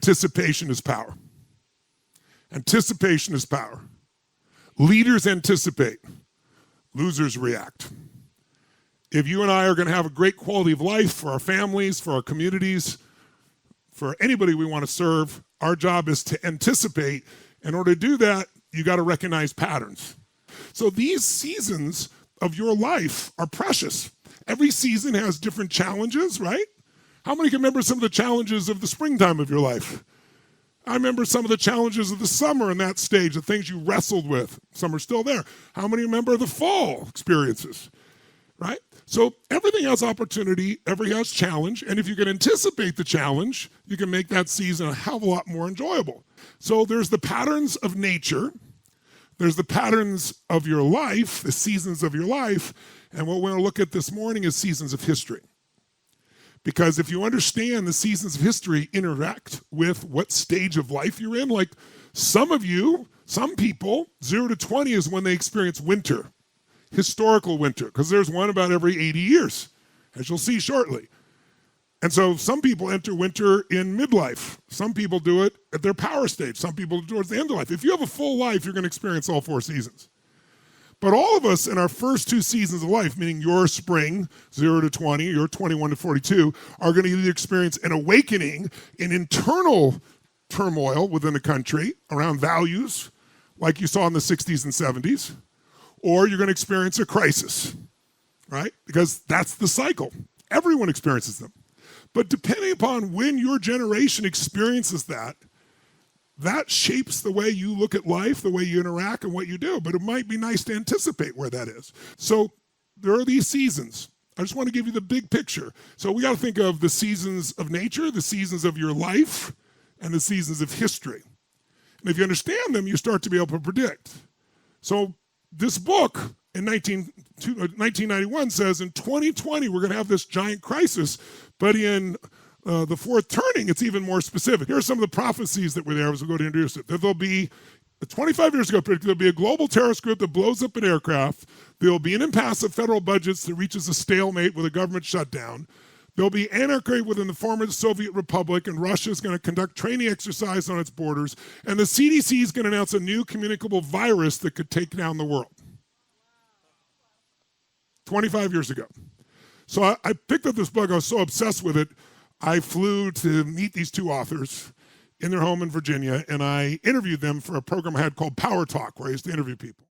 Anticipation is power. Anticipation is power. Leaders anticipate. Losers react. If you and I are going to have a great quality of life for our families, for our communities, for anybody we want to serve, our job is to anticipate. In order to do that, you got to recognize patterns. So these seasons of your life are precious. Every season has different challenges, right? How many can remember some of the challenges of the springtime of your life? I remember some of the challenges of the summer in that stage, the things you wrestled with. Some are still there. How many remember the fall experiences, right? So everything has opportunity, everything has challenge, and if you can anticipate the challenge, you can make that season a hell of a lot more enjoyable. So there's the patterns of nature, there's the patterns of your life, the seasons of your life, and what we're going to look at this morning is seasons of history. Because if you understand the seasons of history interact with what stage of life you're in, like some people, 0 to 20 is when they experience winter, historical winter, because there's one about every 80 years, as you'll see shortly. And so some people enter winter in midlife. Some people do it at their power stage. Some people do it towards the end of life. If you have a full life, you're going to experience all 4 seasons. But all of us in our first 2 seasons of life, meaning your spring, 0 to 20, your 21 to 42, are going to either experience an awakening, an internal turmoil within the country around values, like you saw in the 60s and 70s, or you're going to experience a crisis, right? Because that's the cycle. Everyone experiences them. But depending upon when your generation experiences that shapes the way you look at life, the way you interact, and what you do. But it might be nice to anticipate where that is. So there are these seasons. I just want to give you the big picture. So we got to think of the seasons of nature, the seasons of your life, and the seasons of history. And if you understand them, you start to be able to predict. So this book in 1991 says in 2020, we're going to have this giant crisis, but in the fourth turning, it's even more specific. Here are some of the prophecies that were there as we go to introduce it. That there'll be, 25 years ago, there'll be a global terrorist group that blows up an aircraft. There'll be an impasse of federal budgets that reaches a stalemate with a government shutdown. There'll be anarchy within the former Soviet Republic, and Russia is going to conduct training exercise on its borders. And the CDC is going to announce a new communicable virus that could take down the world. 25 years ago. So I picked up this book. I was so obsessed with it. I flew to meet these 2 authors in their home in Virginia, and I interviewed them for a program I had called Power Talk, where I used to interview people.